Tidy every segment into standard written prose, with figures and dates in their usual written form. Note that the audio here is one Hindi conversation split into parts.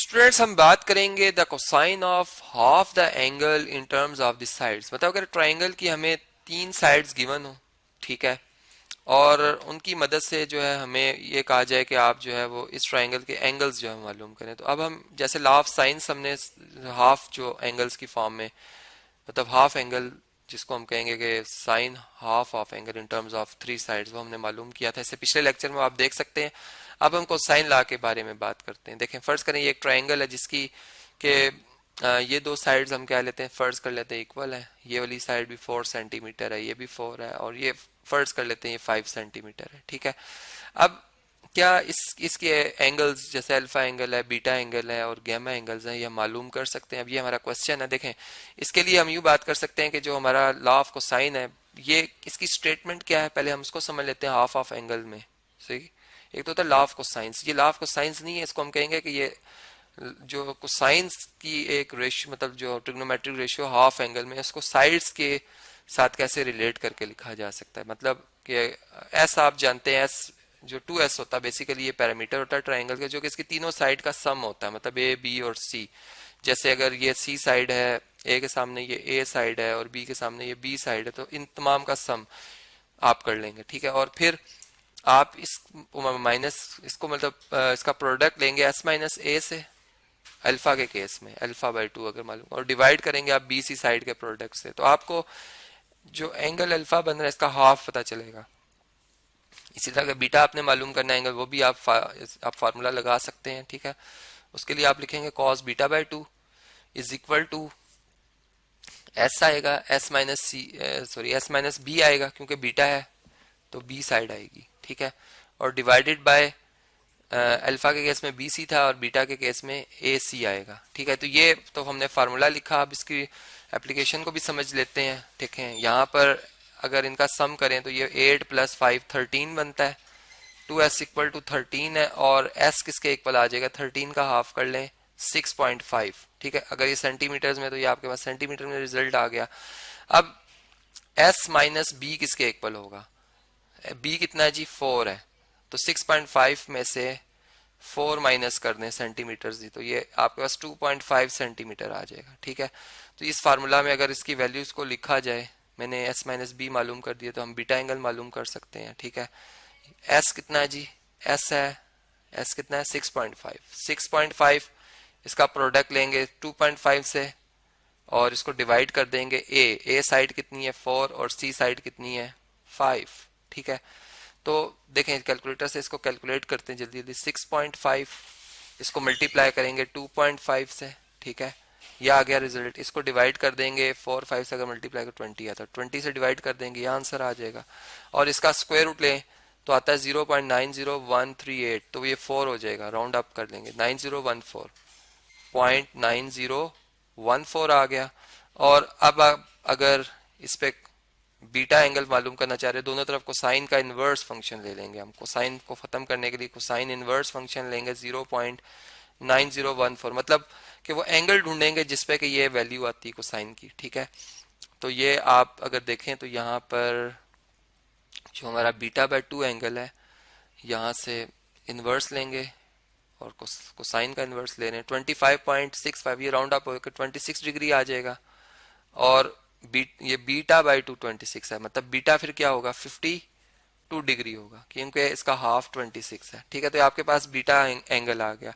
स्टूडेंट्स हम बात करेंगे the cosine of half the angle in terms of the sides. मतलब अगर ट्राइंगल की हमें तीन साइड्स गिवन हो, ठीक है, और उनकी मदद से जो है हमें ये कहा जाए कि आप जो है वो इस ट्राइंगल के एंगल्स जो है मालूम करें। तो अब हम जैसे लॉ ऑफ साइंस हमने हाफ जो एंगल्स की फॉर्म में, मतलब हाफ एंगल जिसको हम कहेंगे कि sine half of angle in terms of three sides, वो हमने मालूम किया था इससे पिछले लेक्चर में, आप देख सकते हैं। अब हम कोसाइन लॉ के बारे में बात करते हैं। देखें, फर्ज करें ये एक ट्राइंगल है जिसकी के ये दो साइड्स हम क्या लेते हैं, फर्ज कर लेते हैं इक्वल है। ये वाली साइड भी 4 सेंटीमीटर है, ये भी 4 है, और ये फर्ज कर लेते हैं ये 5 सेंटीमीटर है, ठीक है। अब क्या इसके एंगल्स जैसे अल्फा एंगल है, बीटा एंगल है और गैमा एंगल्स हैं, ये हम मालूम कर सकते हैं। अब ये हमारा क्वेश्चन है। देखें, इसके लिए हम यूँ बात कर सकते हैं कि जो हमारा लॉ ऑफ कोसाइन है, ये इसकी स्टेटमेंट क्या है, पहले हम उसको समझ लेते हैं हाफ ऑफ एंगल में। सही, एक तो होता है लॉ ऑफ कोसाइंस। ये लॉ ऑफ कोसाइंस नहीं है, इसको हम कहेंगे कि ये जो कोसाइंस की एक रेशियो, मतलब जो ट्रिग्नोमेट्रिक रेशियो हाफ एंगल में, इसको साइड्स के साथ कैसे रिलेट करके लिखा जा सकता है। मतलब कि एस आप जानते हैं, एस जो 2s होता है बेसिकली ये पैरामीटर होता है ट्राइंगल का, जो कि इसकी तीनों साइड का सम होता है, मतलब ए बी और सी। जैसे अगर ये सी साइड है, ए के सामने ये ए साइड है और बी के सामने ये बी साइड है, तो इन तमाम का सम आप कर लेंगे, ठीक है। और फिर आप इस माइनस इसको मतलब इसका प्रोडक्ट लेंगे एस माइनस ए से, अल्फा के केस में अल्फा बाई 2 अगर मालूम, और डिवाइड करेंगे आप बी सी साइड के प्रोडक्ट से, तो आपको जो एंगल अल्फा बन रहा है इसका हाफ पता चलेगा। इसी तरह का बीटा आपने मालूम करना है एंगल, वो भी आप फार्मूला लगा सकते हैं, ठीक है। उसके लिए आप लिखेंगे cos beta by 2 is equal to S आएगा, S minus C, sorry S minus B आएगा, क्योंकि बीटा है तो बी साइड आएगी, ठीक है। और डिवाइडेड बाय अल्फा के केस में बी सी था और बीटा के केस में ए सी आएगा, ठीक है। तो ये तो हमने फार्मूला लिखा, अब इसकी एप्लीकेशन को भी समझ लेते हैं, ठीक है। यहाँ पर अगर इनका सम करें तो ये 8 + 5 13 बनता है, 2s इक्वल टू 13 है, और s किसके इक्वल आ जाएगा, 13 का हाफ कर लें 6.5, ठीक है। अगर ये सेंटीमीटर्स में तो ये आपके पास सेंटीमीटर में रिजल्ट आ गया। अब s माइनस बी किसके इक्वल होगा, b कितना है जी 4 है, तो 6.5 में से 4 माइनस कर दें सेंटीमीटर जी, तो ये आपके पास 2.5 सेंटीमीटर आ जाएगा, ठीक है। तो इस फार्मूला में अगर इसकी वैल्यूज को लिखा जाए, मैंने s माइनस बी मालूम कर दिया, तो हम बीटा एंगल मालूम कर सकते हैं, ठीक है। s कितना है जी, s है, s कितना है 6.5, 6.5 इसका प्रोडक्ट लेंगे 2.5 से और इसको डिवाइड कर देंगे a साइड कितनी है 4 और c साइड कितनी है 5, ठीक है। तो देखें कैलकुलेटर से इसको कैलकुलेट करते हैं जल्दी जल्दी, 6.5 इसको मल्टीप्लाई करेंगे 2.5 से, ठीक है, यह आ गया रिजल्ट। इसको डिवाइड कर देंगे 4 5 से, अगर मल्टीप्लाई कर 20 आता है, 20 से डिवाइड कर देंगे, यह आंसर आ जाएगा। और इसका स्क्वायर रूट लें तो आता है 0.90138, तो ये 4 हो जाएगा, राउंड अप कर लेंगे 9014.9014 आ गया। और अब आप अगर इस पे बीटा एंगल मालूम करना चाह रहे हैं, दोनों तरफ कोसाइन का इनवर्स फंक्शन ले लेंगे हम, कोसाइन को खत्म करने के लिए कोसाइन इनवर्स फंक्शन लेंगे 0.9014, मतलब कि वो एंगल ढूंढेंगे जिसपे कि ये वैल्यू आती है कोसाइन की, ठीक है। तो ये आप अगर देखें तो यहाँ पर जो हमारा बीटा बाय 2 एंगल है, यहाँ से इनवर्स लेंगे और कोसाइन का इनवर्स ले रहे हैं 25.65, ये राउंड अप होकर 26 डिग्री आ जाएगा। और ये बीटा बाई 2 26 है, मतलब बीटा फिर क्या होगा 52 डिग्री होगा, क्योंकि इसका हाफ 26 है, ठीक है। तो आपके पास बीटा एंगल आ गया।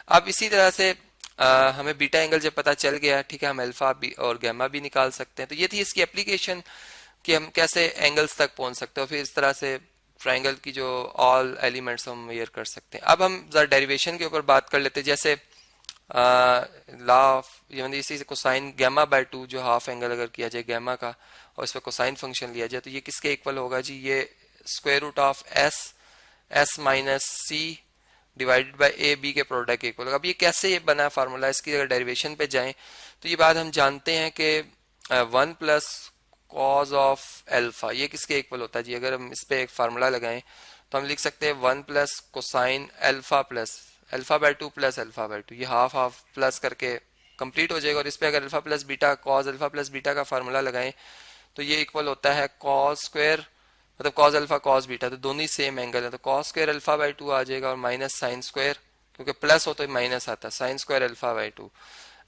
अब इसी तरह से हमें बीटा एंगल जब पता चल गया, ठीक है, हम अल्फा भी और गैमा भी निकाल सकते हैं। तो ये थी इसकी एप्लीकेशन कि हम कैसे एंगल्स तक पहुंच सकते हैं, फिर इस तरह से ट्राइंगल की जो ऑल एलिमेंट्स हम मेजर कर सकते हैं। अब हम जरा डेरिवेशन के ऊपर बात कर लेते हैं। जैसे इसी से कोसाइन गैमा बाय 2 जो हाफ एंगल अगर किया जाए गैमा का और इस पर कोसाइन फंक्शन लिया जाए, तो ये किसके इक्वल होगा जी, ये square root of S minus C divided by A B के प्रोडक्ट के इक्वल होगा। अब ये कैसे ये बना फार्मूला, इसकी अगर डेरिवेशन पे जाएं तो ये बात हम जानते हैं कि 1 प्लस कॉज ऑफ एल्फा ये किसके इक्वल होता है जी। अगर हम इस पे एक फार्मूला लगाएं तो हम लिख सकते हैं 1 plus cosine alpha plus alpha by 2 plus alpha by 2, ये हाफ हाफ प्लस करके कंप्लीट हो जाएगा। और इस पे अगर alpha plus beta cause alpha plus beta का फार्मूला लगाएं तो ये इक्वल होता है कॉज स्क्वायर, मतलब कॉज अल्फा कॉज बीटा, तो दोनों ही सेम एंगल है, तो कॉज स्क्वायर अल्फा बाय 2 आ जाएगा और माइनस साइन स्क्वायर क्योंकि प्लस हो तो माइनस आता है, sine square alpha by two.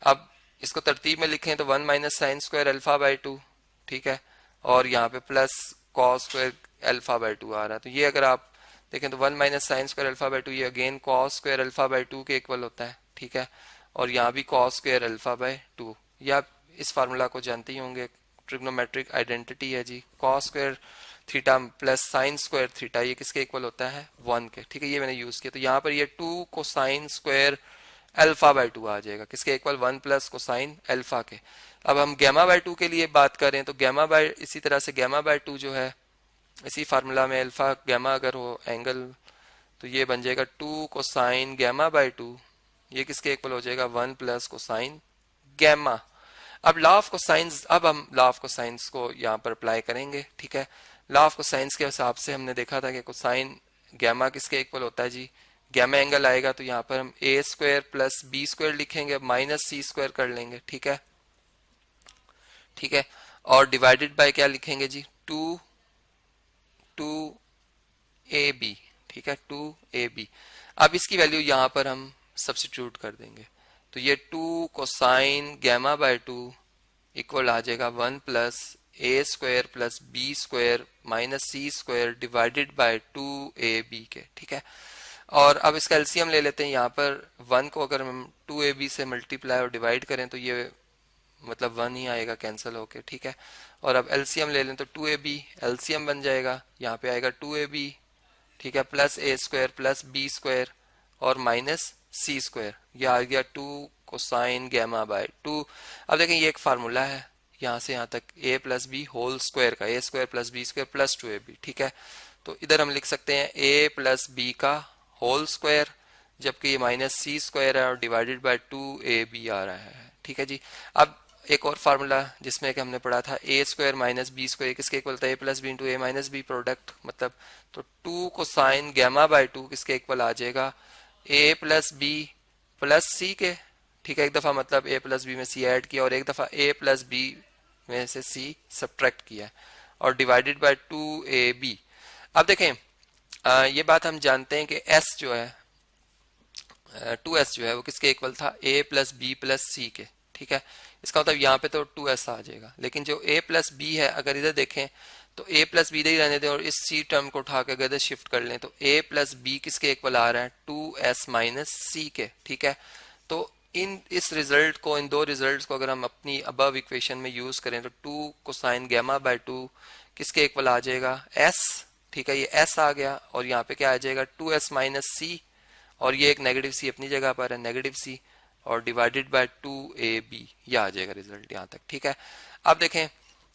अब इसको तरतीब में लिखें तो 1 minus sine square alpha by two, ठीक है, और यहाँ पे plus cos square alpha by two आ रहा है। तो ये अगर आप देखें तो 1 minus sine square alpha by two ये again cos square alpha by two के इक्वल होता है, ठीक है, और यहाँ भी cos square alpha by two. ये आप इस फार्मूला को जानते ही होंगे, ट्रिग्नोमेट्रिक आइडेंटिटी है जी, cos square theta plus sine square theta ये किसके इक्वल होता है, 1 के, ठीक है, ये मैंने यूज किया। तो यहाँ पर ये 2 cosine square alpha by two आ जाएगा, किसके इक्वल 1 प्लस कोसाइन अल्फा के। अब हम गैमा बाई टू के लिए बात करें तो गैमा बाई इसी तरह से गैमा बाई टू जो है इसी फार्मूला में अल्फा गैमा अगर हो एंगल तो ये बन जाएगा 2 कोसाइन गैमा बाई टू, ये किसके इक्वल हो जाएगा 1 प्लस कोसाइन गैमा। अब लॉ ऑफ कोसाइंस, अब हम लॉ ऑफ कोसाइंस को यहाँ पर अप्लाई करेंगे, ठीक है। लॉ ऑफ कोसाइंस के हिसाब से हमने देखा था कि कोसाइन गैमा किसके इक्वल होता है जी, गैमा एंगल आएगा तो यहाँ पर हम ए स्क्वायर प्लस बी स्क्वायर लिखेंगे, अब माइनस सी स्क्वायर कर लेंगे, ठीक है, ठीक है, और डिवाइडेड बाय क्या लिखेंगे जी, 2 ए बी, ठीक है, 2 ए बी। अब इसकी वैल्यू यहाँ पर हम सब्सिट्यूट कर देंगे तो ये 2 cosine gamma by two equal आ जाएगा 1 plus A square plus B square minus C square divided by 2 A B के, ठीक है। और अब इसका एलसीएम ले लेते हैं, यहाँ पर 1 को अगर हम 2 ए बी से मल्टीप्लाई और डिवाइड करें तो ये मतलब 1 ही आएगा कैंसिल होके, ठीक है। और अब एलसीएम ले लें तो 2 ए बी एलसीएम बन जाएगा, यहाँ पे आएगा 2 ए बी, ठीक है, plus A square plus B square और माइनस सी स्क्वायर, ये आ गया 2 कोसाइन गैमा बाय 2। अब देखें ये एक फार्मूला है यहाँ से यहाँ तक A plus B whole square का, A square plus B square plus 2 A B, ठीक है। तो इधर हम लिख सकते हैं ए प्लस बी का होल स्क्वायर, जबकि ये माइनस सी स्क्वायर है और डिवाइडेड बाय 2 ए बी आ रहा है, ठीक है जी। अब एक और फार्मूला जिसमें कि हमने पढ़ा था ए स्क्वायर माइनस बी स्क्वायर किसके इक्वल था, ए प्लस बी इंटू ए माइनस बी प्रोडक्ट मतलब, तो 2 कोसाइन गैमा बाय 2 किसके इक्वल आ जाएगा, ए प्लस बी प्लस सी के, ठीक है। एक दफा मतलब ए प्लस बी में सी ऐड किया और एक दफा ए प्लस बी में से सी सब्ट्रैक्ट किया और डिवाइडेड बाय 2 ए बी। अब देखें ये बात हम जानते हैं कि एस जो है 2s जो है वो किसके इक्वल था, a प्लस बी प्लस सी के, ठीक है। इसका मतलब यहाँ पे तो 2s आ जाएगा, लेकिन जो a प्लस बी है अगर इधर देखें तो a प्लस बी इधर ही रहने दें और इस c टर्म को उठा कर इधर शिफ्ट कर लें तो a प्लस बी किसके इक्वल आ रहा है, 2s माइनस सी के, ठीक है। तो इस रिजल्ट को, इन दो रिजल्ट्स को अगर हम अपनी अबव इक्वेशन में यूज करें तो 2 कोसाइन गैमा बाय 2 किसके इक्वल आ जाएगा, s, ठीक है, ये s आ गया और यहाँ पे क्या आ जाएगा 2s माइनस सी और ये एक नेगेटिव सी अपनी जगह पर है नेगेटिव सी और डिवाइडेड बाय 2ab, ये आ जाएगा रिजल्ट यहाँ तक, ठीक है। अब देखें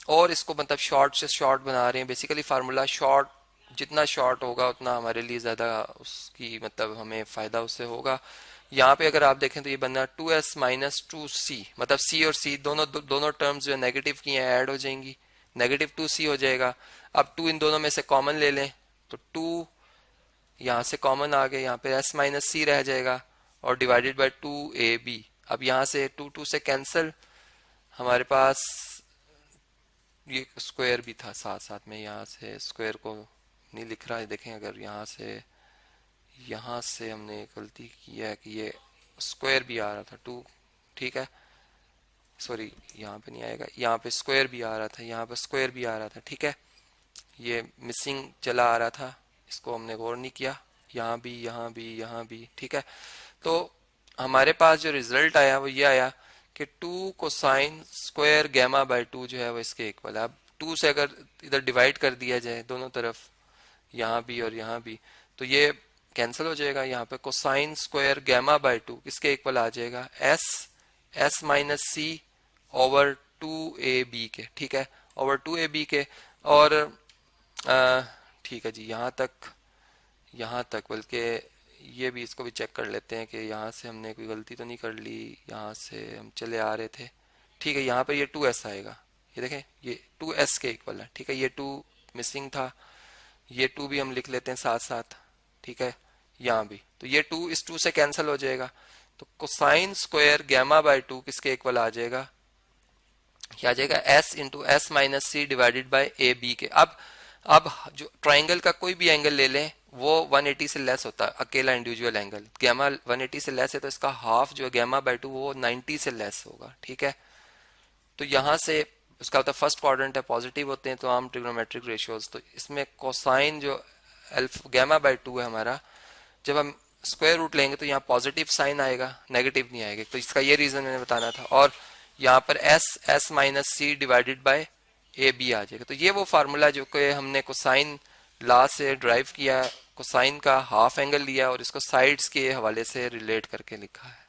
और इसको मतलब शॉर्ट से शॉर्ट बना रहे हैं, बेसिकली फार्मूला शॉर्ट जितना शॉर्ट होगा उतना हमारे लिए ज्यादा उसकी मतलब हमें फायदा उससे होगा। यहाँ पे अगर आप देखें तो ये बनना 2s माइनस 2c, मतलब c और c दोनों टर्म्स जो है नेगेटिव की हैं ऐड हो जाएंगी, नेगेटिव 2c हो जाएगा। अब 2 इन दोनों में से कॉमन ले लें तो 2 यहाँ से कॉमन आ गए, यहाँ पे s माइनस सी रह जाएगा और डिवाइडेड बाय 2ab। अब यहाँ से 2 से कैंसिल, हमारे पास ये स्क्वायर भी था साथ साथ में, यहाँ से स्क्वायर को नहीं लिख रहा है, देखें अगर यहाँ से हमने गलती की है कि ये स्क्वायर भी आ रहा था 2, ठीक है, सॉरी यहाँ पे नहीं आएगा, यहाँ पे स्क्वायर भी आ रहा था, यहाँ पे स्क्वायर भी आ रहा था, ठीक है, ये मिसिंग चला आ रहा था, इसको हमने गौर नहीं किया, यहाँ भी यहाँ भी यहाँ भी, ठीक है। तो हमारे पास जो रिजल्ट आया वो ये आया कि 2 कोसाइन स्क्वायर गैमा बाय 2 जो है वो इसके इक्वल है। अब 2 से अगर इधर डिवाइड कर दिया जाए दोनों तरफ, यहाँ भी और यहाँ भी, तो ये कैंसिल हो जाएगा, यहाँ पे कोसाइन स्क्वायर गैमा बाय 2 किसके इक्वल आ जाएगा, s माइनस सी ओवर 2ab के, ठीक है, ओवर 2ab के। और ठीक है जी, यहाँ तक बल्कि ये भी इसको भी चेक कर लेते हैं कि यहाँ से हमने कोई गलती तो नहीं कर ली, यहाँ से हम चले आ रहे थे, ठीक है। यहाँ पर ये 2s आएगा, ये देखें ये 2s के इक्वल है, ठीक है, ये 2 मिसिंग था, ये 2 भी हम लिख लेते हैं साथ साथ, ठीक है, यहाँ भी, तो ये 2 इस 2 से कैंसिल हो जाएगा, तो कोसाइन स्क्वायर गैमा बाय 2 किसके इक्वल आ जाएगा, क्या आ जाएगा, s into S minus C divided by A B के। अब जो ट्राइंगल का कोई भी एंगल ले लें वो 180 से लेस होता है अकेला इंडिविजुअल एंगल। गैमा 180 से लेस है तो इसका हाफ जो है गैमा बाय 2 वो 90 से लेस होगा, ठीक है। तो यहाँ से उसका होता है फर्स्ट क्वाड्रेंट है, पॉजिटिव होते हैं तो आम ट्रिग्नोमेट्रिक रेशियोज। तो इसमें कोसाइन जो अल्फा गैमा बाय 2 है हमारा, जब हम स्क्वायर रूट लेंगे तो यहाँ पॉजिटिव साइन आएगा, नेगेटिव नहीं आएगा। तो इसका ये रीजन मैंने बताना था। और यहाँ पर S minus C divided by A B आ जाएगा। तो ये वो फार्मूला जो कि हमने कोसाइन लॉ से ड्राइव किया, कोसाइन का हाफ एंगल लिया और इसको साइड्स के हवाले से रिलेट करके लिखा है।